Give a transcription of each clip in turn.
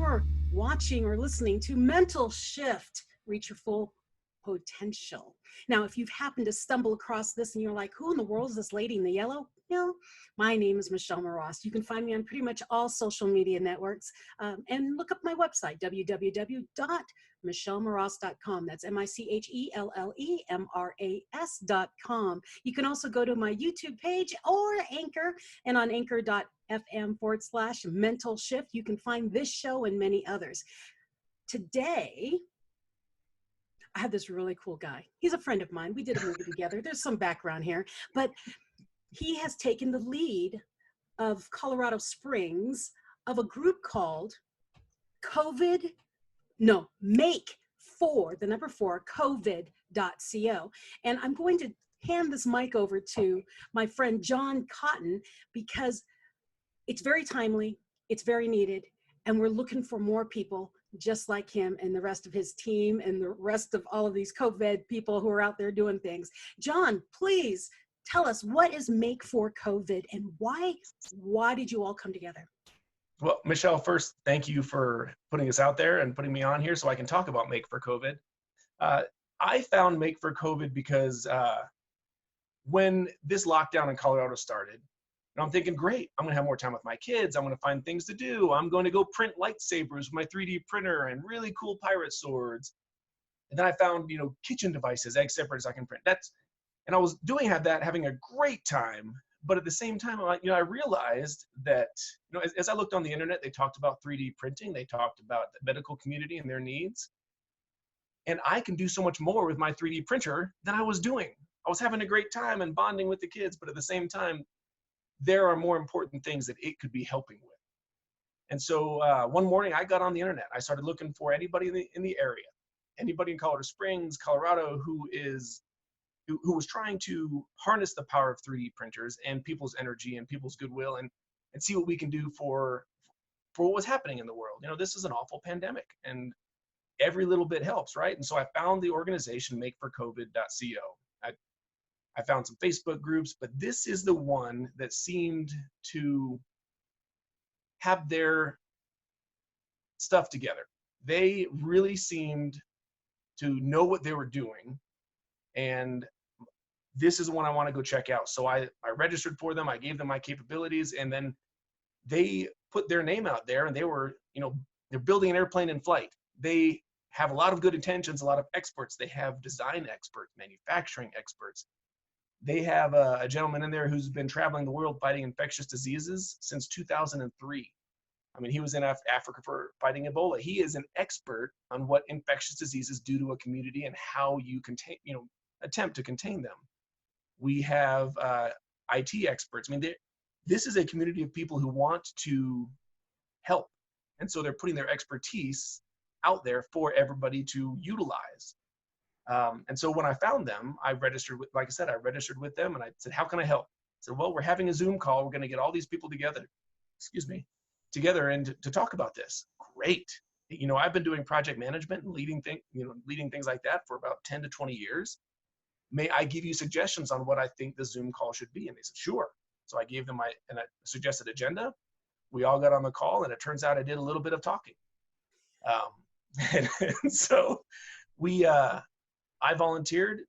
you're watching or listening to Mental Shift, Reach Your Full Potential. Now, if you've happened to stumble across this and you're like, who in the world is this lady in the yellow? Well, my name is Michelle Moross. You can find me on pretty much all social media networks, and look up my website, www.michellemoross.com. That's MICHELLEMRAS.com. You can also go to my YouTube page or Anchor, and on anchor.fm/mental shift, you can find this show and many others. Today, I have this really cool guy. He's a friend of mine. We did a movie together. There's some background here, but he has taken the lead of Colorado Springs of a group called Make for COVID.co. And I'm going to hand this mic over to my friend Jon Cotton because it's very timely, it's very needed, and we're looking for more people just like him and the rest of his team and the rest of all of these COVID people who are out there doing things. Jon, please tell us, what is Make for COVID and why did you all come together? Well, Michelle, first, thank you for putting us out there and putting me on here so I can talk about Make for COVID. I found Make for COVID because when this lockdown in Colorado started, and I'm thinking, great, I'm gonna have more time with my kids. I'm gonna find things to do. I'm going to go print lightsabers with my 3D printer and really cool pirate swords. And then I found, kitchen devices, egg separators I can print. And I was having a great time. But at the same time, I realized that, as I looked on the internet, they talked about 3D printing. They talked about the medical community and their needs. And I can do so much more with my 3D printer than I was doing. I was having a great time and bonding with the kids, but at the same time, there are more important things that it could be helping with. And so one morning I got on the internet. I started looking for anybody in the area, anybody in Colorado Springs, Colorado, who was trying to harness the power of 3D printers and people's energy and people's goodwill and see what we can do for what was happening in the world. This is an awful pandemic and every little bit helps, right? And so I found the organization makeforcovid.co. I found some Facebook groups, but this is the one that seemed to have their stuff together. They really seemed to know what they were doing, and this is one I want to go check out. So I registered for them, I gave them my capabilities, and then they put their name out there, and they were, they're building an airplane in flight. They have a lot of good intentions, a lot of experts. They have design experts, manufacturing experts. They have a gentleman in there who's been traveling the world fighting infectious diseases since 2003. He was in Africa for fighting Ebola. He is an expert on what infectious diseases do to a community and how you attempt to contain them. We have IT experts. This is a community of people who want to help. And so they're putting their expertise out there for everybody to utilize. And so when I found them, I registered with them and I said, how can I help? I said, well, we're having a Zoom call. We're going to get all these people together, and to talk about this. Great. I've been doing project management and leading things like that for about 10 to 20 years. May I give you suggestions on what I think the Zoom call should be? And they said, sure. So I gave them a suggested agenda. We all got on the call, and it turns out I did a little bit of talking. And so I volunteered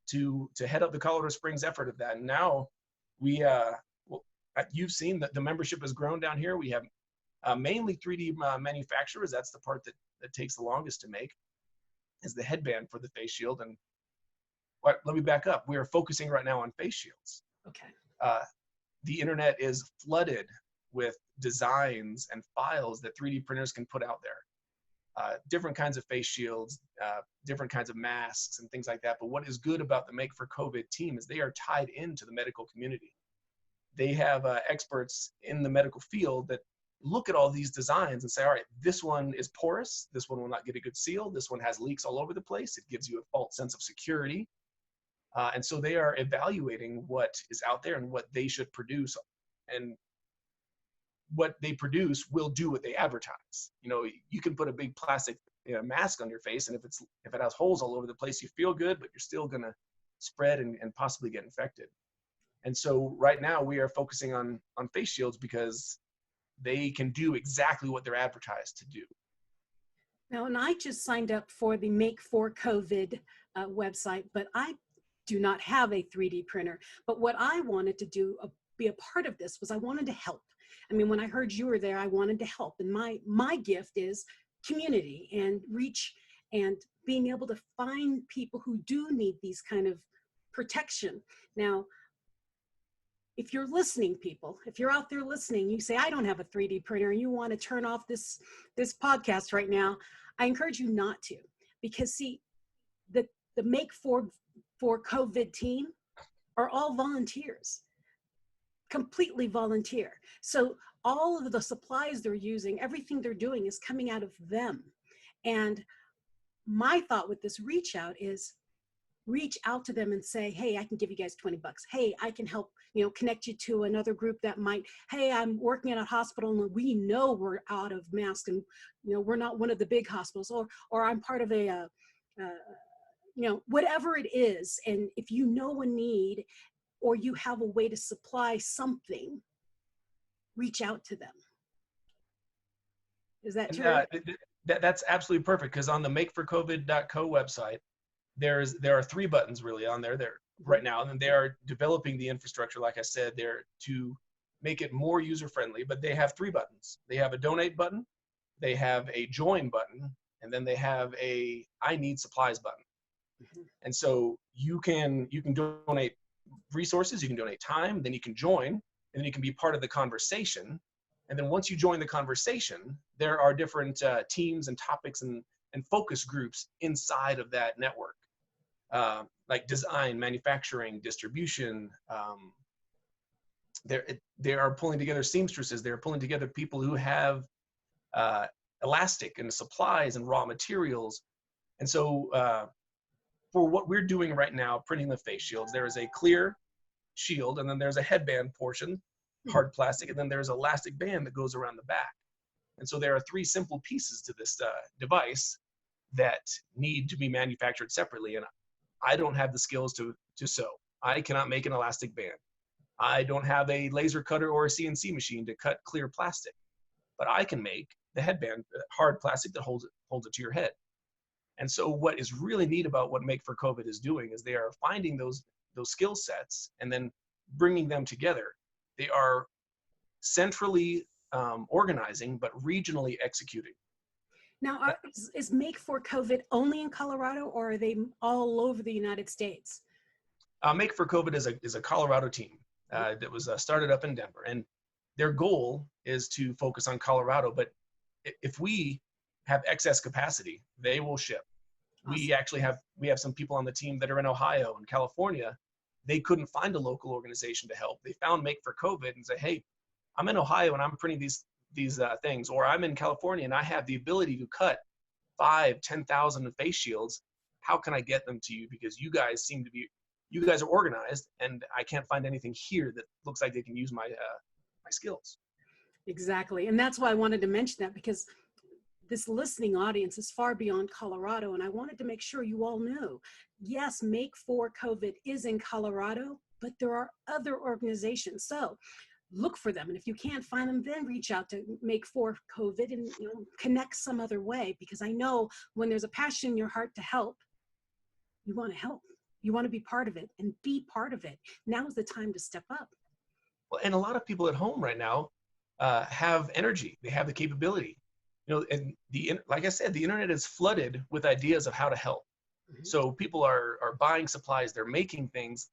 to head up the Colorado Springs effort of that. And now you've seen that the membership has grown down here. We have mainly 3D manufacturers. That's the part that takes the longest to make, is the headband for the face shield. And let me back up. We are focusing right now on face shields. Okay. The internet is flooded with designs and files that 3D printers can put out there. Different kinds of face shields, different kinds of masks and things like that. But what is good about the Make for COVID team is they are tied into the medical community. They have experts in the medical field that look at all these designs and say, all right, this one is porous. This one will not get a good seal. This one has leaks all over the place. It gives you a false sense of security. And so they are evaluating what is out there and what they should produce. And what they produce will do what they advertise. You can put a big plastic mask on your face, and if it has holes all over the place, you feel good, but you're still gonna spread and possibly get infected. And so right now we are focusing on face shields because they can do exactly what they're advertised to do. Now, and I just signed up for the Make for COVID website, but I do not have a 3D printer. But what I wanted to do, be a part of this, was I wanted to help. I mean, when I heard you were there, I wanted to help. And my gift is community and reach and being able to find people who do need these kind of protection. Now, if you're listening, people, if you're out there listening, you say, I don't have a 3D printer, and you want to turn off this podcast right now, I encourage you not to. Because see, the Make for COVID team are all volunteers, completely volunteer. So all of the supplies they're using, everything they're doing is coming out of them. And my thought with this reach out is, reach out to them and say, hey, I can give you guys $20. Hey, I can help, connect you to another group that might, hey, I'm working at a hospital and we know we're out of masks and, we're not one of the big hospitals, or I'm part of a, whatever it is. And if you know a need or you have a way to supply something, reach out to them. Is that true? That's absolutely perfect, because on the makeforcovid.co website, there are 3 buttons really on there right now, and they are developing the infrastructure, like I said, there to make it more user friendly. But they have 3 buttons. They have a donate button, they have a join button, and then they have a I need supplies button. And so you can donate resources, you can donate time, then you can join, and then you can be part of the conversation. And then once you join the conversation, there are different teams and topics and focus groups inside of that network, like design, manufacturing, distribution. They are pulling together seamstresses. They're pulling together people who have elastic and supplies and raw materials. And so for what we're doing right now, printing the face shields, there is a clear shield, and then there's a headband portion, hard plastic, and then there's an elastic band that goes around the back. And so there are 3 simple pieces to this device that need to be manufactured separately. And I don't have the skills to sew. I cannot make an elastic band. I don't have a laser cutter or a CNC machine to cut clear plastic, but I can make the headband, hard plastic that holds it to your head. And so what is really neat about what Make for COVID is doing is they are finding those skill sets and then bringing them together. They are centrally organizing, but regionally executing. Now, is Make for COVID only in Colorado, or are they all over the United States? Make for COVID is a Colorado team that was started up in Denver, and their goal is to focus on Colorado. But if we have excess capacity, they will ship. Awesome. We have some people on the team that are in Ohio and California. They couldn't find a local organization to help. They found Make for COVID and say, hey, I'm in Ohio and I'm printing these things, or I'm in California and I have the ability to cut 5,000-10,000 face shields. How can I get them to you? Because you guys are organized, and I can't find anything here that looks like they can use my skills. Exactly. And that's why I wanted to mention that, because this listening audience is far beyond Colorado. And I wanted to make sure you all knew, yes, Make for COVID is in Colorado, but there are other organizations. So look for them. And if you can't find them, then reach out to Make for COVID and connect some other way, because I know when there's a passion in your heart to help, you want to help. You want to be part of it and be part of it. Now is the time to step up. Well, and a lot of people at home right now have energy. They have the capability. And like I said, the internet is flooded with ideas of how to help. Mm-hmm. So people are buying supplies, they're making things,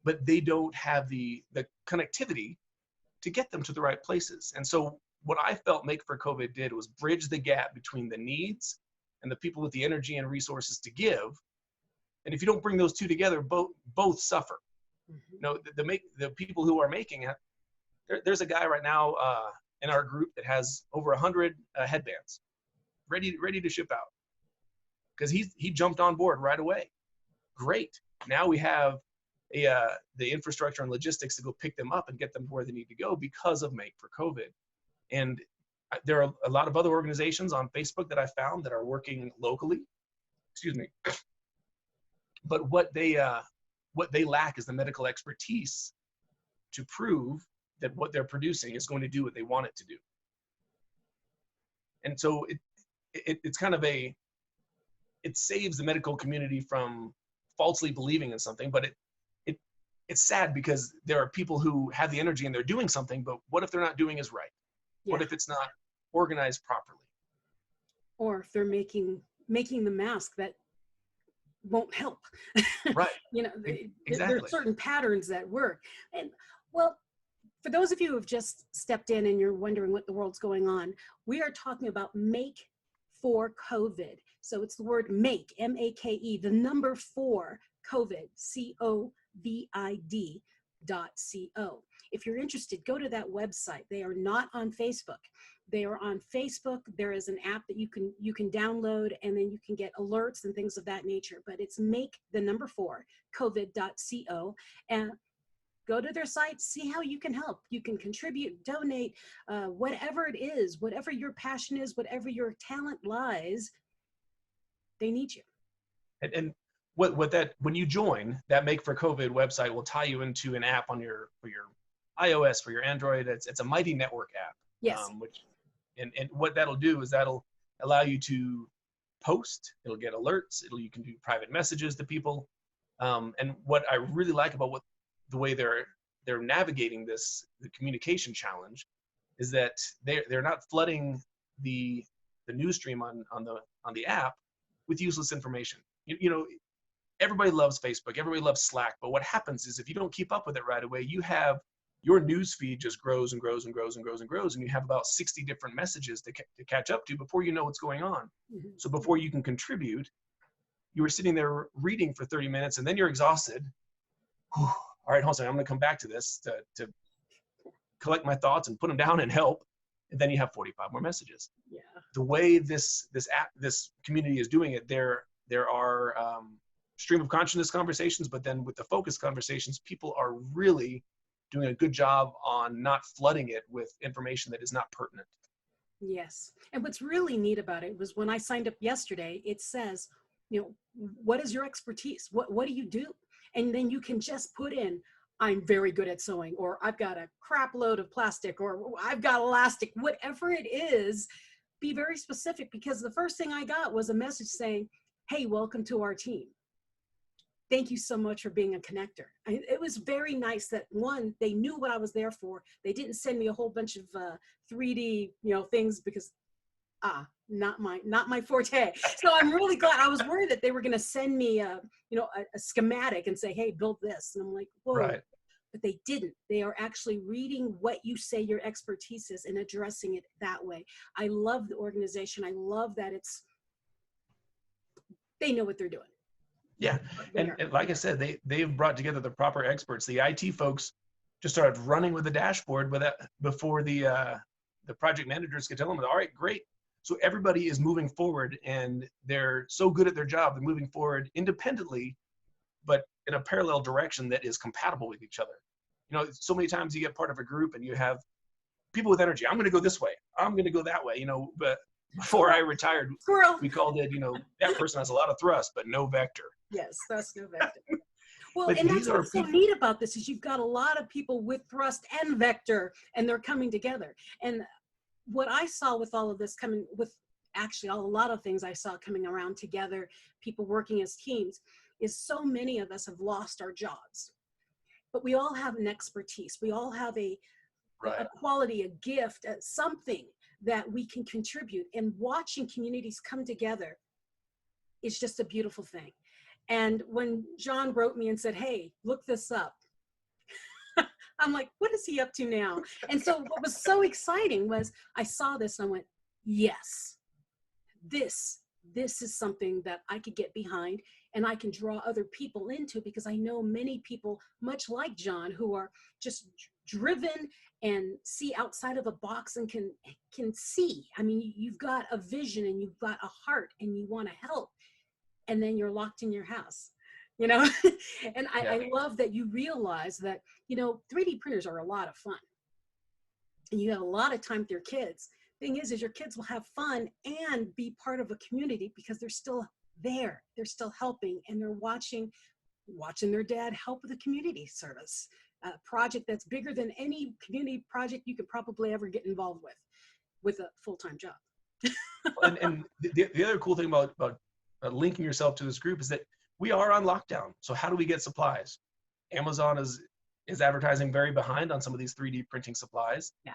but they don't have the connectivity to get them to the right places. And so what I felt Make for COVID did was bridge the gap between the needs and the people with the energy and resources to give. And if you don't bring those two together, both suffer. Mm-hmm. The people who are making it, there's a guy right now in our group that has over 100 headbands ready to ship out, because he jumped on board right away. Great. Now we have the infrastructure and logistics to go pick them up and get them where they need to go because of Make for COVID. And there are a lot of other organizations on Facebook that I found that are working locally. Excuse me. But what they lack is the medical expertise to prove that what they're producing is going to do what they want it to do. And so it's kind of it saves the medical community from falsely believing in something, but it's sad because there are people who have the energy and they're doing something, but what if they're not doing as right? Yeah. What if it's not organized properly? Or if they're making the mask that won't help. Right. You know, there are Exactly. certain patterns that work. And well, for those of you who have just stepped in and you're wondering what the world's going on, we are talking about Make for COVID. So it's the word make, M-A-K-E, the number 4, COVID, COVID.co. If you're interested, go to that website. They are not on Facebook. They are on Facebook. There is an app that you can download, and then you can get alerts and things of that nature. But it's make the number 4, COVID.co, and go to their site, see how you can help. You can contribute, donate, whatever it is, whatever your passion is, whatever your talent lies, they need you. And what that, when you join, that Make for COVID website will tie you into an app on for your iOS, for your Android. It's a Mighty Network app. Yes. And what that'll do is that'll allow you to post. It'll get alerts. You can do private messages to people. And what I really like about the way they're navigating the communication challenge is that they're not flooding the news stream on the app with useless information. You know, everybody loves Facebook, everybody loves Slack, but what happens is if you don't keep up with it right away, you have your news feed just grows and grows and grows and grows and grows, and you have about 60 different messages to catch up to before you know what's going on. Mm-hmm. So before you can contribute, you were sitting there reading for 30 minutes and then you're exhausted. Whew. All right, hold on, I'm going to come back to this to collect my thoughts and put them down and help. And then you have 45 more messages. Yeah. The way this community is doing it, there are stream of consciousness conversations, but then with the focus conversations, people are really doing a good job on not flooding it with information that is not pertinent. Yes. And what's really neat about it was when I signed up yesterday, it says, you know, what is your expertise? What do you do? And then you can just put in, I'm very good at sewing, or I've got a crap load of plastic, or I've got elastic, whatever it is. Be very specific, because the first thing I got was a message saying, hey, welcome to our team. Thank you so much for being a connector. It was very nice that, one, they knew what I was there for. They didn't send me a whole bunch of 3D, things, because not my forte. So I'm really glad. I was worried that they were going to send me a schematic and say, hey, build this. And I'm like, whoa. Right. But they didn't. They are actually reading what you say your expertise is and addressing it that way. I love the organization. I love that they know what they're doing. Yeah. And like I said, they've brought together the proper experts. The IT folks just started running with the dashboard before the project managers could tell them, all right, great. So everybody is moving forward, and they're so good at their job. They're moving forward independently, but in a parallel direction that is compatible with each other. So many times you get part of a group and you have people with energy. I'm going to go this way. I'm going to go that way. But before I retired, we called it, that person has a lot of thrust, but no vector. Yes, thrust, no vector. Well, and that's what's so neat about this is you've got a lot of people with thrust and vector, and they're coming together. And what I saw with all of this coming, with actually a lot of things I saw coming around together, people working as teams, is so many of us have lost our jobs. But we all have an expertise. We all have a quality, a gift, something that we can contribute. And watching communities come together is just a beautiful thing. And when Jon wrote me and said, hey, look this up, I'm like, what is he up to now? And so what was so exciting was I saw this and I went, yes, this is something that I could get behind and I can draw other people into, because I know many people, much like Jon, who are just driven and see outside of a box and can see. I mean, you've got a vision and you've got a heart and you want to help, and then you're locked in your house. And I love that you realize that, 3D printers are a lot of fun. And you have a lot of time with your kids. Thing is your kids will have fun and be part of a community because they're still there. They're still helping, and they're watching their dad help with a community service, a project that's bigger than any community project you could probably ever get involved with a full-time job. And the other cool thing about linking yourself to this group is that we are on lockdown. So how do we get supplies? Amazon is advertising very behind on some of these 3D printing supplies. Yeah.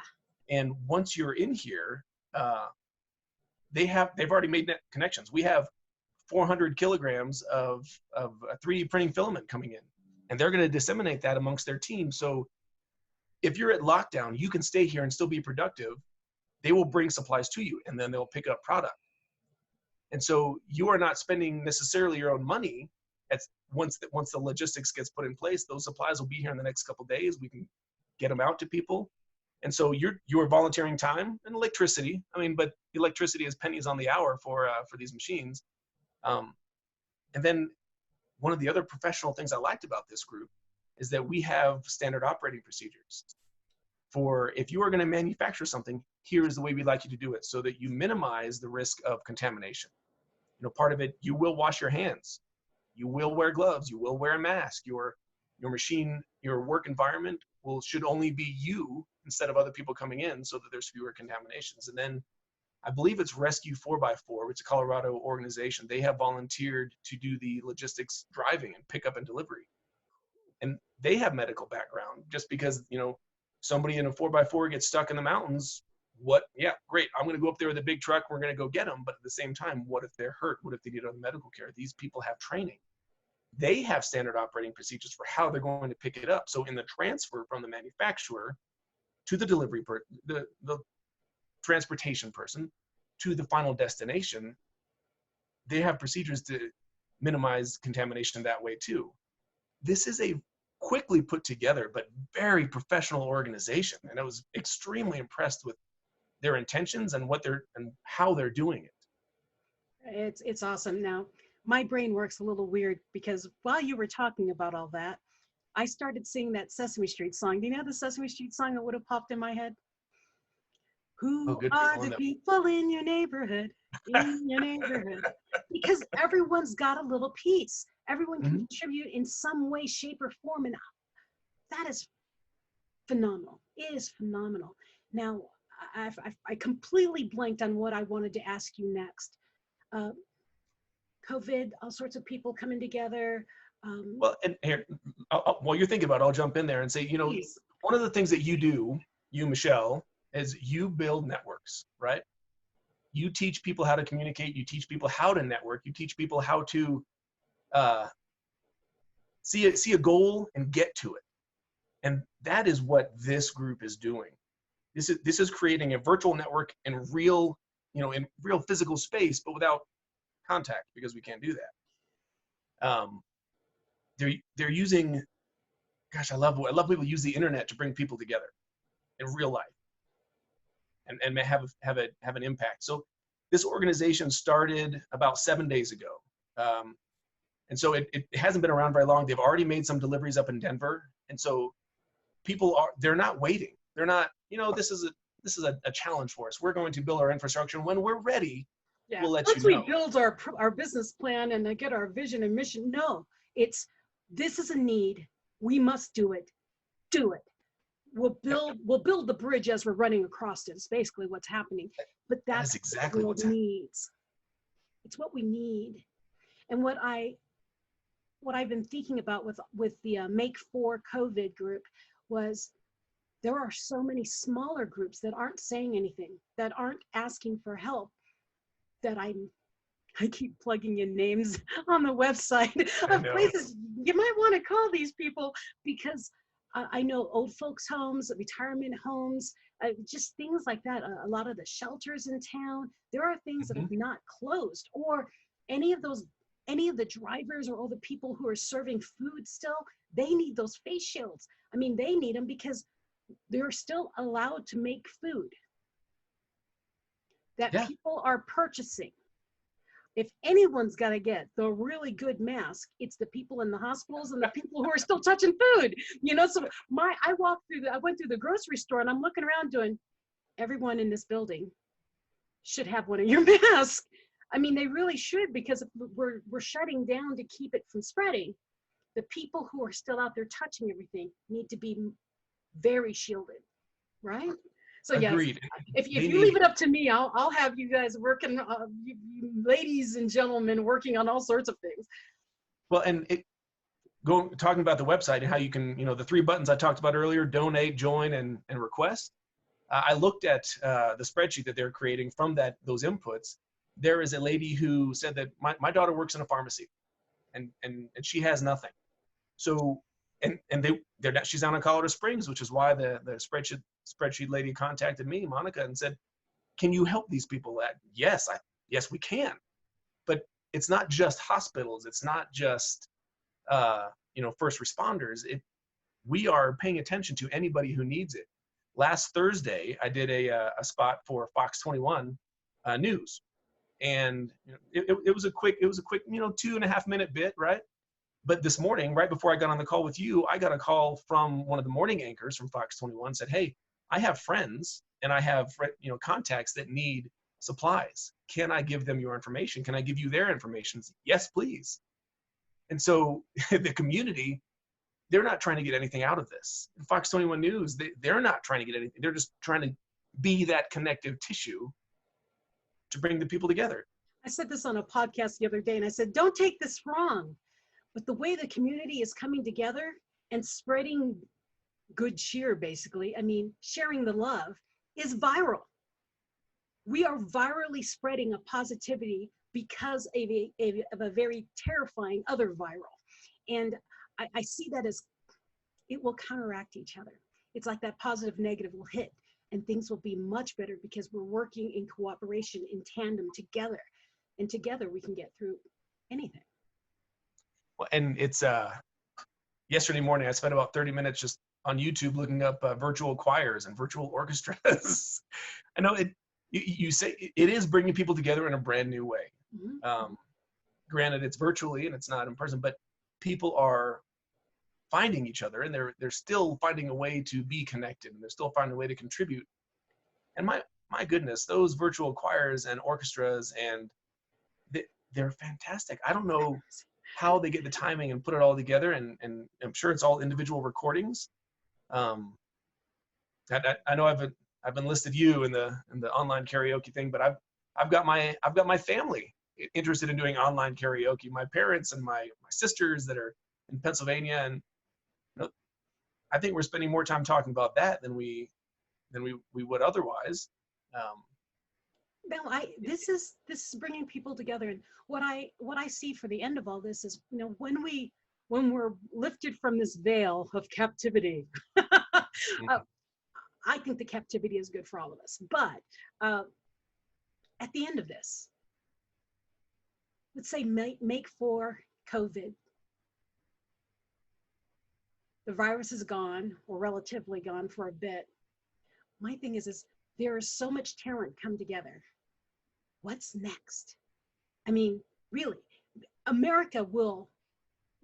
And once you're in here, they've already made connections. We have 400 kilograms of a 3D printing filament coming in, and they're going to disseminate that amongst their team. So if you're at lockdown, you can stay here and still be productive. They will bring supplies to you, and then they'll pick up product. And so you are not spending necessarily your own money. Once the logistics gets put in place, those supplies will be here in the next couple of days. We can get them out to people. And so you're volunteering time and electricity. I mean, but electricity is pennies on the hour for these machines. And then one of the other professional things I liked about this group is that we have standard operating procedures. For if you are going to manufacture something, here is the way we'd like you to do it so that you minimize the risk of contamination. You know, part of it, you will wash your hands. You will wear gloves. You will wear a mask. Your machine, your work environment should only be you instead of other people coming in so that there's fewer contaminations. And then I believe it's Rescue 4x4, which is a Colorado organization. They have volunteered to do the logistics driving and pickup and delivery. And they have medical background just because, you know, somebody in a 4x4 gets stuck in the mountains. Yeah, great. I'm going to go up there with a big truck. We're going to go get them. But at the same time, what if they're hurt? What if they need other medical care? These people have training. They have standard operating procedures for how they're going to pick it up. So in the transfer from the manufacturer to the delivery, the transportation person to the final destination, they have procedures to minimize contamination that way too. This is a quickly put together but very professional organization, and I was extremely impressed with their intentions and how they're doing it. It's awesome. Now, my brain works a little weird because while you were talking about all that, I started singing that Sesame Street song. Do you know the Sesame Street song that would have popped in my head? Who are the people in your neighborhood? In your neighborhood? Because everyone's got a little piece. Everyone can contribute in some way, shape, or form. And that is phenomenal. It is phenomenal. Now, I completely blanked on what I wanted to ask you next. COVID, all sorts of people coming together. Well, and here, while you're thinking about it, I'll jump in there and say, you know, please. One of the things that you do, Michelle, is you build networks, right? You teach people how to communicate. You teach people how to network. You teach people how to see a goal and get to it. And that is what this group is doing. This is creating a virtual network in real physical space, but without contact, because we can't do that. They're using, gosh, I love people use the internet to bring people together in real life and have an impact. So this organization started about 7 days ago. And so it hasn't been around very long. They've already made some deliveries up in Denver. And so they're not waiting. They're not, this is a challenge for us. We're going to build our infrastructure. When we're ready, we'll let you know. Once we build our business plan and get our vision and mission, no, this is a need. We must do it. Do it. We'll build the bridge as we're running across it. It's basically what's happening. But that's exactly what it needs. It's what we need. And what I've been thinking about with the Make for COVID group was there are so many smaller groups that aren't saying anything, that aren't asking for help, that I keep plugging in names on the website of places you might want to call these people, because I know old folks' homes, retirement homes, just things like that. A lot of the shelters in town, there are things that have not closed, or any of the drivers or all the people who are serving food still, they need those face shields. I mean, they need them because they're still allowed to make food that people are purchasing. If anyone's got to get the really good mask, it's the people in the hospitals and the people who are still touching food. So I went through the grocery store and I'm looking around doing, everyone in this building should have one of your masks. I mean, they really should, because if we're shutting down to keep it from spreading, the people who are still out there touching everything need to be very shielded, right? So yes, Agreed. if They you leave need, it up to me, I'll have you guys working, you ladies and gentlemen working on all sorts of things. well, and talking about the website and how you can, the three buttons I talked about earlier: donate, join, and request. I looked at the spreadsheet that they're creating from those inputs. There is a lady who said that my daughter works in a pharmacy, and she has nothing. So she's down in Colorado Springs, which is why the spreadsheet lady contacted me, Monica, and said, "Can you help these people?" Yes, we can. But it's not just hospitals. It's not just first responders. We are paying attention to anybody who needs it. Last Thursday, I did a spot for Fox 21 News, and it was a quick 2.5 minute bit, right? But this morning, right before I got on the call with you, I got a call from one of the morning anchors from Fox 21. Said, "Hey, I have friends and I have contacts that need supplies. Can I give them your information? Can I give you their information?" Yes, please. And so the community, they're not trying to get anything out of this. Fox 21 News, they're not trying to get anything. They're just trying to be that connective tissue to bring the people together. I said this on a podcast the other day, and I said, don't take this wrong, but the way the community is coming together and spreading good cheer, basically, I mean, sharing the love, is viral. We are virally spreading a positivity because of a very terrifying other viral. And I see that as it will counteract each other. It's like that positive negative will hit, and things will be much better because we're working in cooperation, in tandem, together. And together we can get through anything. Well, and it's yesterday morning, I spent about 30 minutes just on YouTube looking up virtual choirs and virtual orchestras. I know you say it is bringing people together in a brand new way. Mm-hmm. Granted, it's virtually and it's not in person, but people are finding each other, and they're still finding a way to be connected, and they're still finding a way to contribute. And my goodness, those virtual choirs and orchestras, and they're fantastic. I don't know how they get the timing and put it all together, and I'm sure it's all individual recordings. I know I've enlisted you in the online karaoke thing, but I've got my family interested in doing online karaoke. My parents and my sisters that are in Pennsylvania, and I think we're spending more time talking about that than we would otherwise. No, this is bringing people together, and what I see for the end of all this is, when we're lifted from this veil of captivity, I think the captivity is good for all of us. But at the end of this, let's say make for COVID. The virus is gone, or relatively gone for a bit. My thing is there is so much talent come together. What's next? I mean, really,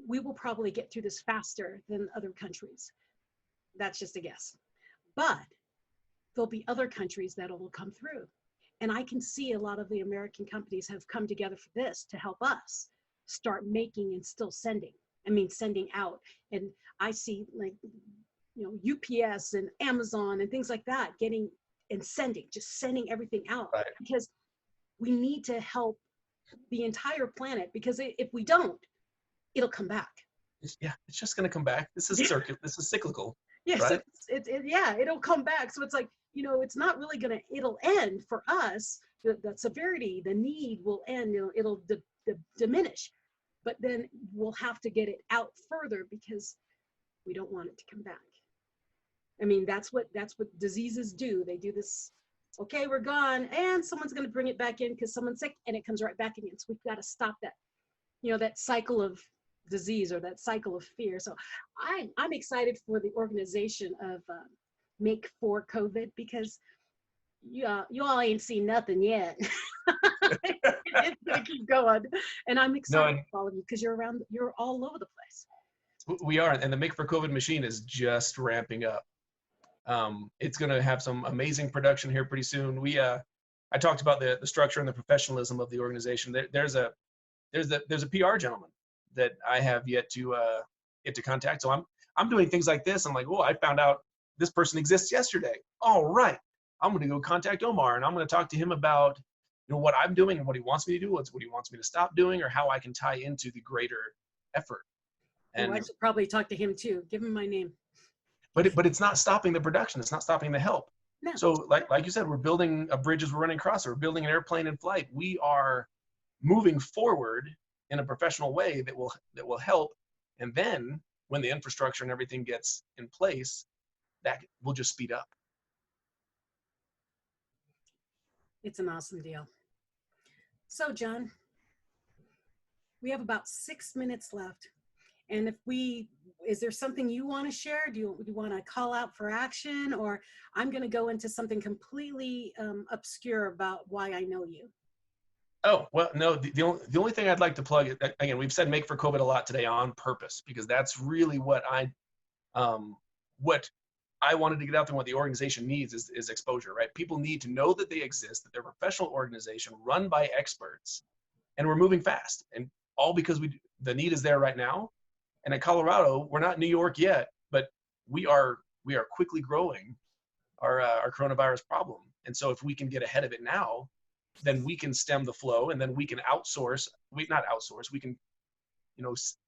we will probably get through this faster than other countries. That's just a guess. But there'll be other countries that will come through. And I can see a lot of the American companies have come together for this to help us start making and still sending out. And I see, like, UPS and Amazon and things like that getting and just sending everything out. Right. Because we need to help the entire planet, because if we don't, it'll come back. It's just going to come back. This is this is cyclical. Yes, right? It'll come back. So it's like, it's not really it'll end for us. The severity, the need will end. It'll diminish, but then we'll have to get it out further because we don't want it to come back. I mean, that's what diseases do. They do this. Okay, we're gone, and someone's going to bring it back in because someone's sick, and it comes right back again. So we've got to stop that, that cycle of disease or that cycle of fear. So I'm excited for the organization of Make for COVID, because you all ain't seen nothing yet. It's going to keep going, and I'm excited for all of you because you're all over the place. We are, and the Make for COVID machine is just ramping up. It's going to have some amazing production here pretty soon. I talked about the structure and the professionalism of the organization. There's a PR gentleman that I have yet to contact. So I'm doing things like this. I'm like, I found out this person exists yesterday. All right, I'm going to go contact Omar and I'm going to talk to him about, what I'm doing and what he wants me to do, what he wants me to stop doing, or how I can tie into the greater effort. Oh, I And should probably talk to him too. Give him my name. but it's not stopping the production. It's not stopping the help. No. So like you said, we're building a bridge as we're running across it. We're building an airplane in flight. We are moving forward in a professional way that will help. And then when the infrastructure and everything gets in place, that will just speed up. It's an awesome deal. So, John, we have about 6 minutes left. And is there something you want to share? Do you want to call out for action, or I'm going to go into something completely obscure about why I know you? Oh, well, no, the only thing I'd like to plug, again, we've said Make for COVID a lot today on purpose, because that's really what I wanted to get out there. What the organization needs is exposure, right? People need to know that they exist, that they're a professional organization run by experts, and we're moving fast, and all because the need is there right now. And in Colorado, we're not New York yet, but we are quickly growing our coronavirus problem. And so if we can get ahead of it now, then we can stem the flow, and then we can we can,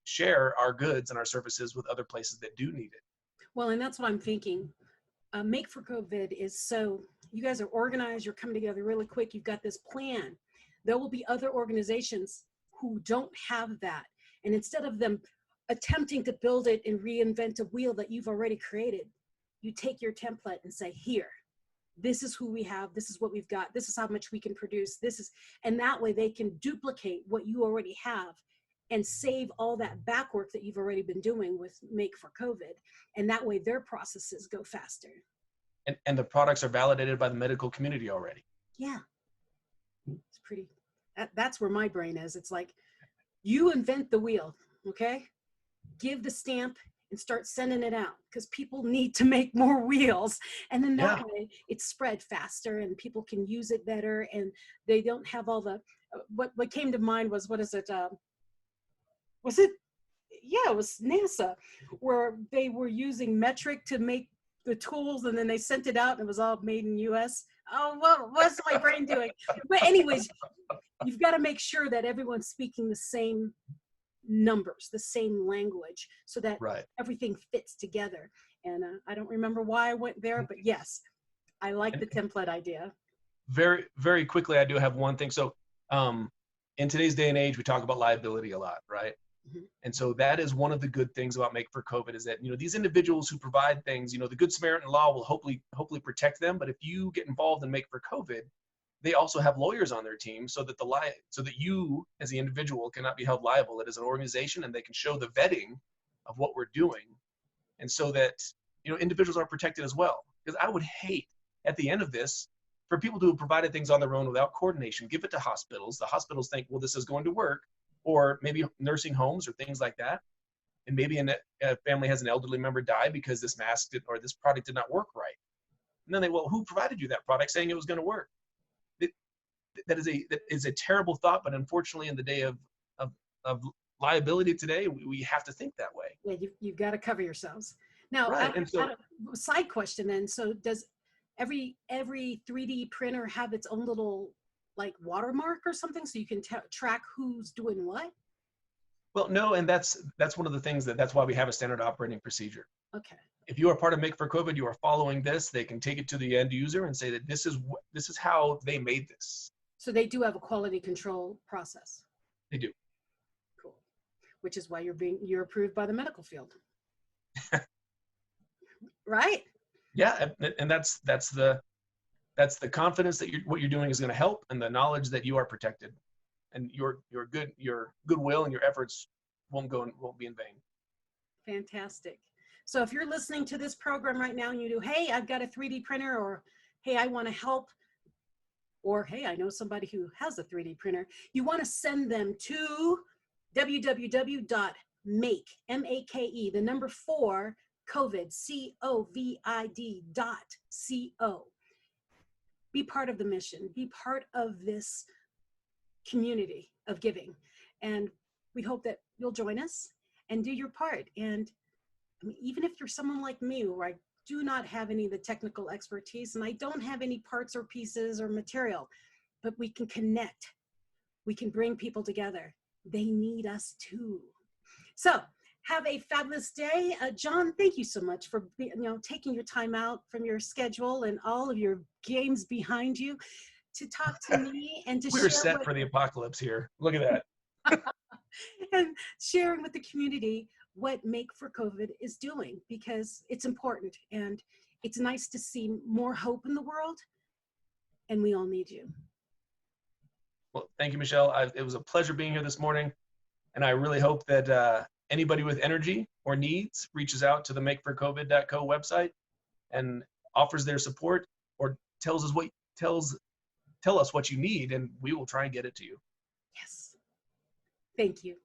share our goods and our services with other places that do need it. Well, and that's what I'm thinking. Make for COVID is so, you guys are organized, you're coming together really quick, you've got this plan. There will be other organizations who don't have that. And instead of them attempting to build it and reinvent a wheel that you've already created, you take your template and say, here, this is who we have, this is what we've got, this is how much we can produce, and that way they can duplicate what you already have and save all that back work that you've already been doing with Make for COVID. And that way their processes go faster. And the products are validated by the medical community already. Yeah, it's pretty, that's where my brain is. It's like, you invent the wheel, okay? Give the stamp and start sending it out, because people need to make more wheels. And then that way it's spread faster and people can use it better, and they don't have all the, what came to mind was, it was NASA, where they were using metric to make the tools, and then they sent it out and it was all made in US. Oh, what's my brain doing? But anyways, you've got to make sure that everyone's speaking the same numbers, the same language, so that everything fits together. And I don't remember why I went there, but yes, I like the template idea. Very, very quickly, I do have one thing. So in today's day and age, we talk about liability a lot, right? Mm-hmm. And so that is one of the good things about Make for COVID, is that, these individuals who provide things, the Good Samaritan law will hopefully protect them. But if you get involved in Make for COVID, they also have lawyers on their team, so that you as the individual cannot be held liable. It is an organization, and they can show the vetting of what we're doing, and so that individuals are protected as well. Because I would hate at the end of this for people to have provided things on their own without coordination, give it to hospitals. The hospitals think, well, this is going to work, or maybe nursing homes or things like that, and maybe a family has an elderly member die because this mask or this product did not work right, and then who provided you that product saying it was going to work? That is a terrible thought, but unfortunately, in the day of liability today, we have to think that way. Yeah, you've got to cover yourselves. Now, a side question then. So does every 3D printer have its own little like watermark or something, so you can track who's doing what? Well, no, and that's one of the things that's why we have a standard operating procedure. Okay. If you are part of Make for COVID, you are following this. They can take it to the end user and say that this is how they made this. So they do have a quality control process. They do. Cool. Which is why you're approved by the medical field. Right? Yeah, and that's the confidence that what you're doing is going to help, and the knowledge that you are protected, and your goodwill and your efforts won't be in vain. Fantastic. So if you're listening to this program right now and you do, hey, I've got a 3D printer, or hey, I want to help, or hey, I know somebody who has a 3D printer, you want to send them to www.make, M-A-K-E, the number 4, COVID, COVID.co. Be part of the mission. Be part of this community of giving. And we hope that you'll join us and do your part. And I mean, even if you're someone like me, where I do not have any of the technical expertise, and I don't have any parts or pieces or material, but we can connect. We can bring people together. They need us too. So have a fabulous day. Jon, thank you so much for taking your time out from your schedule and all of your games behind you to talk to me and to We're share set for the apocalypse here. Look at that. and sharing with the community what Make for COVID is doing, because it's important and it's nice to see more hope in the world, and we all need you. Well, thank you, Michelle. It was a pleasure being here this morning, and I really hope that anybody with energy or needs reaches out to the makeforcovid.co website and offers their support, or tell us what you need, and we will try and get it to you. Yes. Thank you.